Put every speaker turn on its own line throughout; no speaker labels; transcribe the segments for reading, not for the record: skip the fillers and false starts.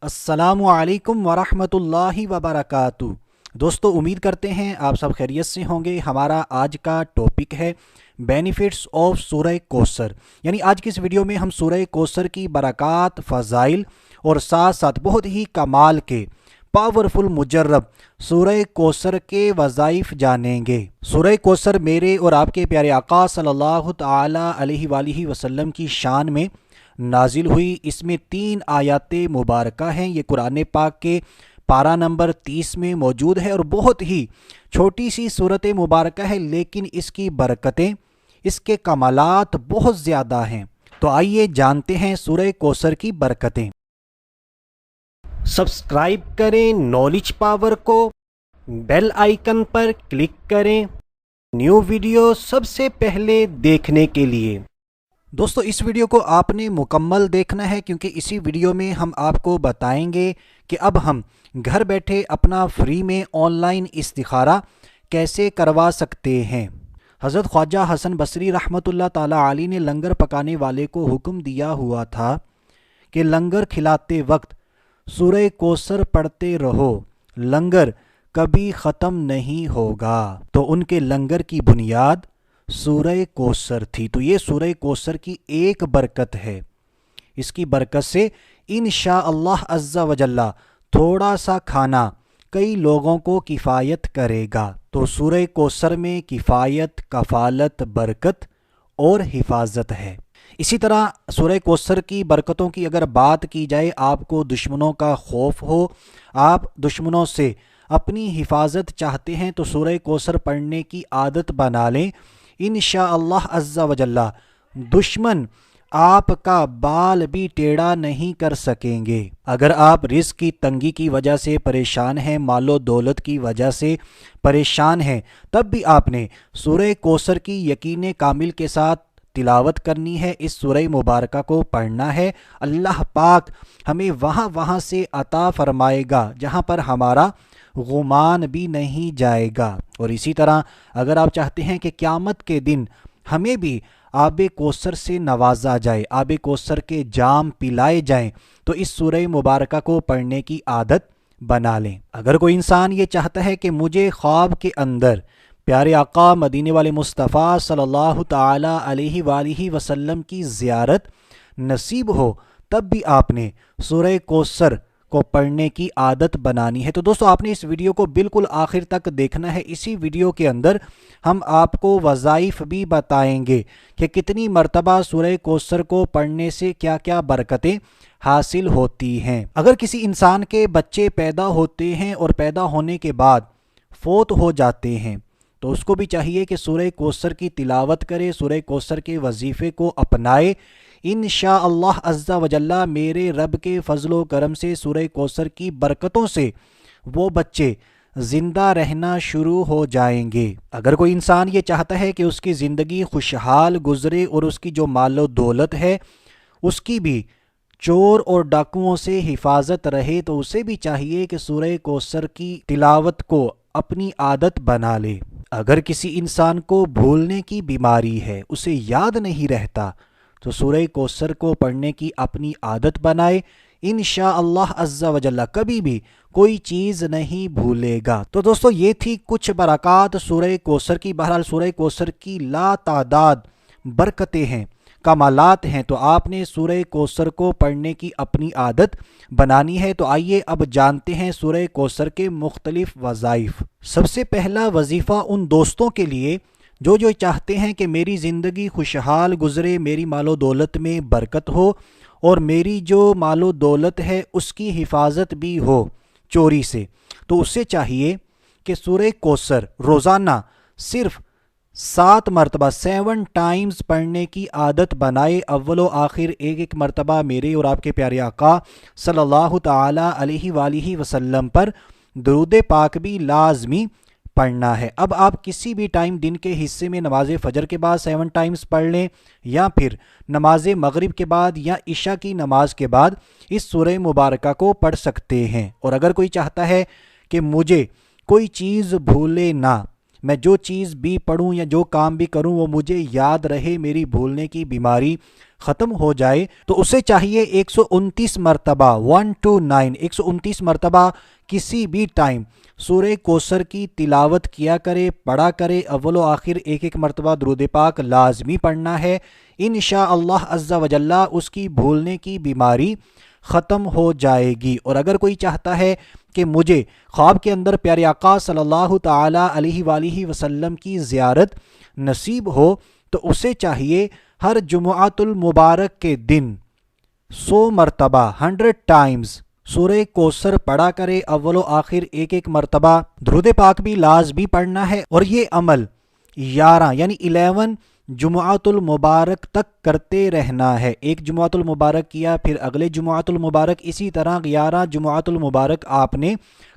السلام علیکم ورحمۃ اللہ وبرکاتہ۔ دوستو، امید کرتے ہیں آپ سب خیریت سے ہوں گے۔ ہمارا آج کا ٹاپک ہے بینیفٹس آف سورہ کوثر، یعنی آج کی اس ویڈیو میں ہم سورہ کوثر کی برکات، فضائل اور ساتھ ساتھ بہت ہی کمال کے پاورفل مجرب سورہ کوثر کے وظائف جانیں گے۔ سورہ کوثر میرے اور آپ کے پیارے آقا صلی اللہ تعالی علیہ وآلہ وسلم کی شان میں نازل ہوئی۔ اس میں 3 آیات مبارکہ ہیں۔ یہ قرآن پاک کے پارہ نمبر 30 میں موجود ہے اور بہت ہی چھوٹی سی صورت مبارکہ ہے، لیکن اس کی برکتیں، اس کے کمالات بہت زیادہ ہیں۔ تو آئیے جانتے ہیں سورہ کوثر کی برکتیں۔ سبسکرائب کریں نالج پاور کو، بیل آئیکن پر کلک کریں نیو ویڈیو سب سے پہلے دیکھنے کے لیے۔ دوستو، اس ویڈیو کو آپ نے مکمل دیکھنا ہے، کیونکہ اسی ویڈیو میں ہم آپ کو بتائیں گے کہ اب ہم گھر بیٹھے اپنا فری میں آن لائن استخارہ کیسے کروا سکتے ہیں۔ حضرت خواجہ حسن بصری رحمۃ اللہ تعالی علیہ نے لنگر پکانے والے کو حکم دیا ہوا تھا کہ لنگر کھلاتے وقت سورہ کوثر پڑھتے رہو، لنگر کبھی ختم نہیں ہوگا۔ تو ان کے لنگر کی بنیاد سورہ کوثر تھی۔ تو یہ سورہ کوثر کی ایک برکت ہے۔ اس کی برکت سے انشاءاللہ عز و جل تھوڑا سا کھانا کئی لوگوں کو کفایت کرے گا۔ تو سورہ کوثر میں کفایت، کفالت، برکت اور حفاظت ہے۔ اسی طرح سورہ کوثر کی برکتوں کی اگر بات کی جائے، آپ کو دشمنوں کا خوف ہو، آپ دشمنوں سے اپنی حفاظت چاہتے ہیں، تو سورہ کوثر پڑھنے کی عادت بنا لیں۔ انشاءاللہ عز و جل دشمن آپ کا بال بھی ٹیڑھا نہیں کر سکیں گے۔ اگر آپ رزق کی تنگی کی وجہ سے پریشان ہیں، مال و دولت کی وجہ سے پریشان ہیں، تب بھی آپ نے سورہ کوثر کی یقین کامل کے ساتھ تلاوت کرنی ہے، اس سورہ مبارکہ کو پڑھنا ہے۔ اللہ پاک ہمیں وہاں سے عطا فرمائے گا جہاں پر ہمارا گمان بھی نہیں جائے گا۔ اور اسی طرح اگر آپ چاہتے ہیں کہ قیامت کے دن ہمیں بھی آب کوثر سے نوازا جائے، آب کوثر کے جام پلائے جائیں، تو اس سورہ مبارکہ کو پڑھنے کی عادت بنا لیں۔ اگر کوئی انسان یہ چاہتا ہے کہ مجھے خواب کے اندر پیارے آقا مدینے والے مصطفیٰ صلی اللہ تعالی علیہ وآلہ وسلم کی زیارت نصیب ہو، تب بھی آپ نے سورہ کوثر کو پڑھنے کی عادت بنانی ہے۔ تو دوستو، آپ نے اس ویڈیو کو بالکل آخر تک دیکھنا ہے۔ اسی ویڈیو کے اندر ہم آپ کو وظائف بھی بتائیں گے کہ کتنی مرتبہ سورہ کوثر کو پڑھنے سے کیا کیا برکتیں حاصل ہوتی ہیں۔ اگر کسی انسان کے بچے پیدا ہوتے ہیں اور پیدا ہونے کے بعد فوت ہو جاتے ہیں، تو اس کو بھی چاہیے کہ سورہ کوثر کی تلاوت کرے، سورہ کوثر کے وظیفے کو اپنائے۔ انشاءاللہ عز و جل میرے رب کے فضل و کرم سے، سورہ کوثر کی برکتوں سے وہ بچے زندہ رہنا شروع ہو جائیں گے۔ اگر کوئی انسان یہ چاہتا ہے کہ اس کی زندگی خوشحال گزرے اور اس کی جو مال و دولت ہے اس کی بھی چور اور ڈاکوؤں سے حفاظت رہے، تو اسے بھی چاہیے کہ سورہ کوثر کی تلاوت کو اپنی عادت بنا لے۔ اگر کسی انسان کو بھولنے کی بیماری ہے، اسے یاد نہیں رہتا، تو سورہ کوثر کو پڑھنے کی اپنی عادت بنائے۔ انشاءاللہ عز و جل کبھی بھی کوئی چیز نہیں بھولے گا۔ تو دوستو، یہ تھی کچھ برکات سورہ کوثر کی۔ بہرحال سورہ کوثر کی لا تعداد برکتیں ہیں، کمالات ہیں، تو آپ نے سورہ کوثر کو پڑھنے کی اپنی عادت بنانی ہے۔ تو آئیے اب جانتے ہیں سورہ کوثر کے مختلف وظائف۔ سب سے پہلا وظیفہ ان دوستوں کے لیے جو چاہتے ہیں کہ میری زندگی خوشحال گزرے، میری مال و دولت میں برکت ہو اور میری جو مال و دولت ہے اس کی حفاظت بھی ہو چوری سے، تو اسے چاہیے کہ سورہ کوثر روزانہ صرف 7 مرتبہ 7 ٹائمز پڑھنے کی عادت بنائے۔ اول و آخر ایک مرتبہ میرے اور آپ کے پیارے آقا صلی اللہ تعالی علیہ وآلہ وسلم پر درود پاک بھی لازمی پڑھنا ہے۔ اب آپ کسی بھی ٹائم دن کے حصے میں نماز فجر کے بعد 7 ٹائمز پڑھ لیں، یا پھر نماز مغرب کے بعد یا عشاء کی نماز کے بعد اس سورہ مبارکہ کو پڑھ سکتے ہیں۔ اور اگر کوئی چاہتا ہے کہ مجھے کوئی چیز بھولے نہ، میں جو چیز بھی پڑھوں یا جو کام بھی کروں وہ مجھے یاد رہے، میری بھولنے کی بیماری ختم ہو جائے، تو اسے چاہیے 129 مرتبہ 129 129 مرتبہ کسی بھی ٹائم سورہ کوثر کی تلاوت کیا کرے، پڑھا کرے، اول و آخر ایک ایک مرتبہ درود پاک لازمی پڑھنا ہے۔ انشاءاللہ عز و جل اس کی بھولنے کی بیماری ختم ہو جائے گی۔ اور اگر کوئی چاہتا ہے کہ مجھے خواب کے اندر پیارے آقا صلی اللہ تعالی علیہ وآلہ وسلم کی زیارت نصیب ہو تو اسے چاہیے ہر جمعۃ المبارک کے دن 100 مرتبہ 100 ٹائمز سورہ کوثر پڑھا کرے، اول و آخر ایک ایک مرتبہ درود پاک بھی لازمی پڑھنا ہے، اور یہ عمل 11 یعنی 11 جمعۃ المبارک تک کرتے رہنا ہے۔ ایک جمعۃ المبارک کیا، پھر اگلے جمعۃ المبارک، اسی طرح 11 جمعۃ المبارک آپ نے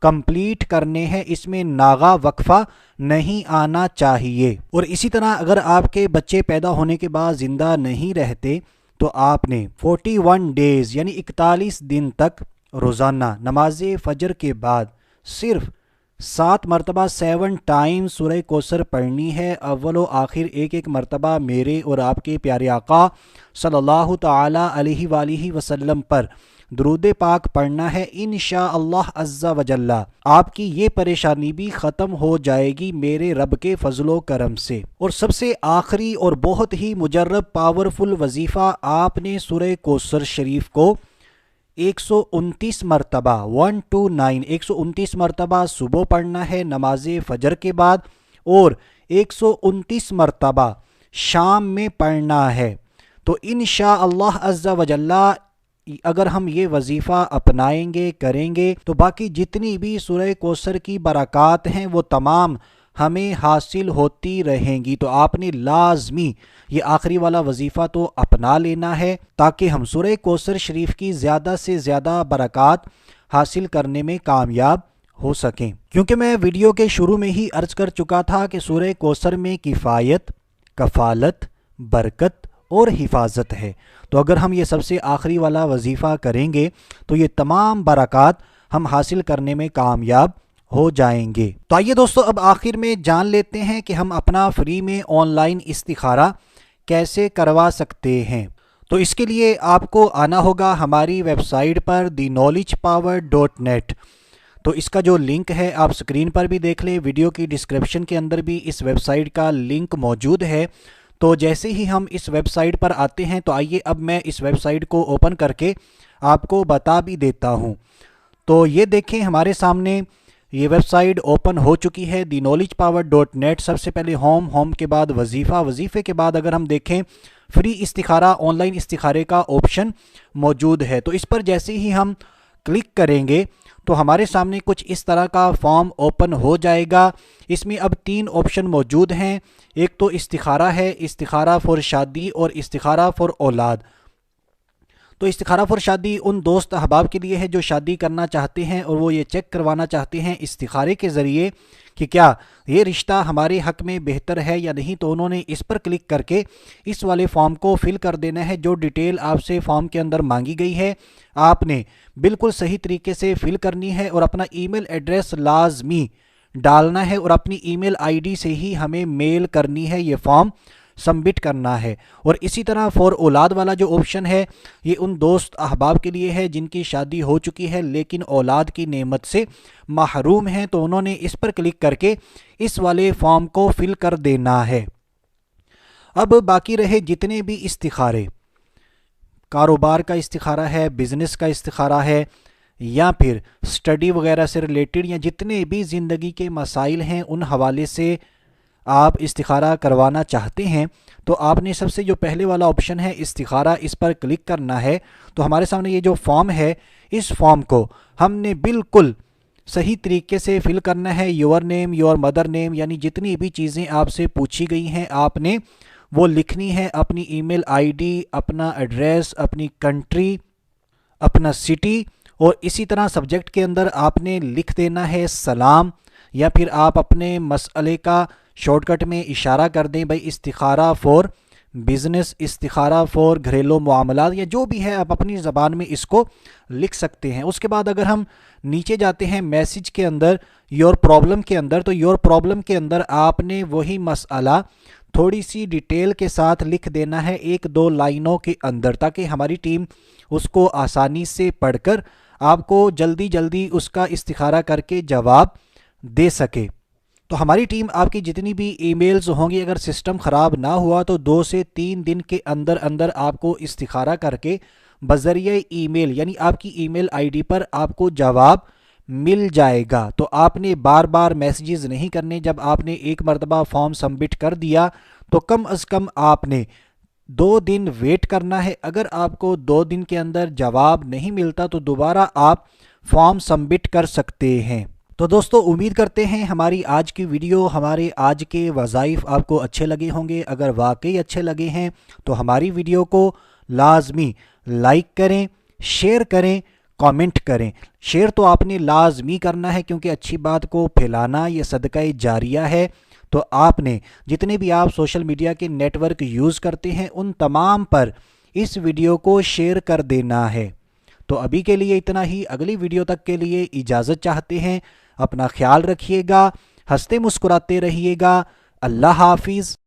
کمپلیٹ کرنے ہیں، اس میں ناغا وقفہ نہیں آنا چاہیے۔ اور اسی طرح اگر آپ کے بچے پیدا ہونے کے بعد زندہ نہیں رہتے تو آپ نے 41 ڈیز یعنی 41 دن تک روزانہ نماز فجر کے بعد صرف 7 مرتبہ 7 ٹائم سورہ کوثر پڑھنی ہے، اول و آخر ایک ایک مرتبہ میرے اور آپ کے پیارے آقا صلی اللہ تعالی علیہ وآلہ وسلم پر درود پاک پڑھنا ہے۔ انشاءاللہ عز و جل آپ کی یہ پریشانی بھی ختم ہو جائے گی میرے رب کے فضل و کرم سے۔ اور سب سے آخری اور بہت ہی مجرب پاورفل وظیفہ، آپ نے سورہ کوثر شریف کو 129 مرتبہ 129 129 مرتبہ صبح پڑھنا ہے نماز فجر کے بعد، اور 129 مرتبہ شام میں پڑھنا ہے۔ تو انشاءاللہ عز و جل اگر ہم یہ وظیفہ اپنائیں گے، کریں گے، تو باقی جتنی بھی سورہ کوثر کی برکات ہیں وہ تمام ہمیں حاصل ہوتی رہیں گی۔ تو آپ نے لازمی یہ آخری والا وظیفہ تو اپنا لینا ہے تاکہ ہم سورہ کوثر شریف کی زیادہ سے زیادہ برکات حاصل کرنے میں کامیاب ہو سکیں، کیونکہ میں ویڈیو کے شروع میں ہی عرض کر چکا تھا کہ سورہ کوثر میں کفایت، کفالت، برکت اور حفاظت ہے۔ تو اگر ہم یہ سب سے آخری والا وظیفہ کریں گے تو یہ تمام برکات ہم حاصل کرنے میں کامیاب ہو جائیں گے۔ تو آئیے دوستو اب آخر میں جان لیتے ہیں کہ ہم اپنا فری میں آن لائن استخارہ کیسے کروا سکتے ہیں۔ تو اس کے لیے آپ کو آنا ہوگا ہماری ویب سائٹ پر theknowledgepower.net۔ تو اس کا جو لنک ہے آپ سکرین پر بھی دیکھ لیں، ویڈیو کی ڈسکرپشن کے اندر بھی اس ویب سائٹ کا لنک موجود ہے۔ تو جیسے ہی ہم اس ویب سائٹ پر آتے ہیں تو آئیے اب میں اس ویب سائٹ کو اوپن کر کے آپ کو بتا بھی دیتا ہوں۔ تو یہ دیکھیں ہمارے سامنے یہ ویب سائٹ اوپن ہو چکی ہے theknowledgepower.net۔ سب سے پہلے ہوم کے بعد وظیفہ، وظیفے کے بعد اگر ہم دیکھیں فری استخارہ، آن لائن استخارے کا آپشن موجود ہے۔ تو اس پر جیسے ہی ہم کلک کریں گے تو ہمارے سامنے کچھ اس طرح کا فارم اوپن ہو جائے گا۔ اس میں اب 3 آپشن موجود ہیں، ایک تو استخارہ ہے، استخارہ فور شادی اور استخارہ فور اولاد۔ تو استخارہ فور شادی ان دوست احباب کے لیے ہے جو شادی کرنا چاہتے ہیں اور وہ یہ چیک کروانا چاہتے ہیں استخارے کے ذریعے کہ کیا یہ رشتہ ہمارے حق میں بہتر ہے یا نہیں، تو انہوں نے اس پر کلک کر کے اس والے فارم کو فل کر دینا ہے۔ جو ڈیٹیل آپ سے فارم کے اندر مانگی گئی ہے آپ نے بالکل صحیح طریقے سے فل کرنی ہے، اور اپنا ای میل ایڈریس لازمی ڈالنا ہے، اور اپنی ای میل آئی ڈی سے ہی ہمیں میل کرنی ہے، یہ فارم سبمٹ کرنا ہے۔ اور اسی طرح فور اولاد والا جو آپشن ہے یہ ان دوست احباب کے لیے ہے جن کی شادی ہو چکی ہے لیکن اولاد کی نعمت سے محروم ہیں، تو انہوں نے اس پر کلک کر کے اس والے فارم کو فل کر دینا ہے۔ اب باقی رہے جتنے بھی استخارے، کاروبار کا استخارہ ہے، بزنس کا استخارہ ہے، یا پھر سٹڈی وغیرہ سے ریلیٹڈ، یا جتنے بھی زندگی کے مسائل ہیں ان حوالے سے آپ استخارہ کروانا چاہتے ہیں، تو آپ نے سب سے جو پہلے والا آپشن ہے استخارہ، اس پر کلک کرنا ہے۔ تو ہمارے سامنے یہ جو فارم ہے اس فارم کو ہم نے بالکل صحیح طریقے سے فل کرنا ہے۔ یور نیم، یور مدر نیم، یعنی جتنی بھی چیزیں آپ سے پوچھی گئی ہیں آپ نے وہ لکھنی ہے، اپنی ای میل آئی ڈی، اپنا ایڈریس، اپنی کنٹری، اپنا سٹی، اور اسی طرح سبجیکٹ کے اندر آپ نے لکھ دینا ہے سلام، یا پھر آپ اپنے مسئلے کا شارٹ کٹ میں اشارہ کر دیں بھائی استخارہ فور بزنس استخارہ فور گھریلو معاملات، یا جو بھی ہے آپ اپنی زبان میں اس کو لکھ سکتے ہیں۔ اس کے بعد اگر ہم نیچے جاتے ہیں میسج کے اندر یور پرابلم کے اندر، تو یور پرابلم کے اندر آپ نے وہی مسئلہ تھوڑی سی ڈیٹیل کے ساتھ لکھ دینا ہے 1-2 لائنوں کے اندر، تاکہ ہماری ٹیم اس کو آسانی سے پڑھ کر آپ کو جلدی جلدی اس کا استخارہ کر کے جواب دے سکے۔ تو ہماری ٹیم آپ کی جتنی بھی ای میلز ہوں گی، اگر سسٹم خراب نہ ہوا تو 2 سے 3 دن کے اندر اندر آپ کو استخارہ کر کے بذریعہ ای میل، یعنی آپ کی ای میل آئی ڈی پر آپ کو جواب مل جائے گا۔ تو آپ نے بار بار میسیجز نہیں کرنے، جب آپ نے ایک مرتبہ فارم سبمٹ کر دیا تو کم از کم آپ نے 2 دن ویٹ کرنا ہے۔ اگر آپ کو 2 دن کے اندر جواب نہیں ملتا تو دوبارہ آپ فارم سبمٹ کر سکتے ہیں۔ تو دوستو امید کرتے ہیں ہماری آج کی ویڈیو، ہمارے آج کے وظائف آپ کو اچھے لگے ہوں گے۔ اگر واقعی اچھے لگے ہیں تو ہماری ویڈیو کو لازمی لائک کریں، شیئر کریں، کامنٹ کریں۔ شیئر تو آپ نے لازمی کرنا ہے، کیونکہ اچھی بات کو پھیلانا یہ صدقہ جاریہ ہے۔ تو آپ نے جتنے بھی آپ سوشل میڈیا کے نیٹ ورک یوز کرتے ہیں ان تمام پر اس ویڈیو کو شیئر کر دینا ہے۔ تو ابھی کے لیے اتنا ہی، اگلی ویڈیو تک کے لیے اجازت چاہتے ہیں۔ اپنا خیال رکھیے گا، ہنستے مسکراتے رہیے گا۔ اللہ حافظ۔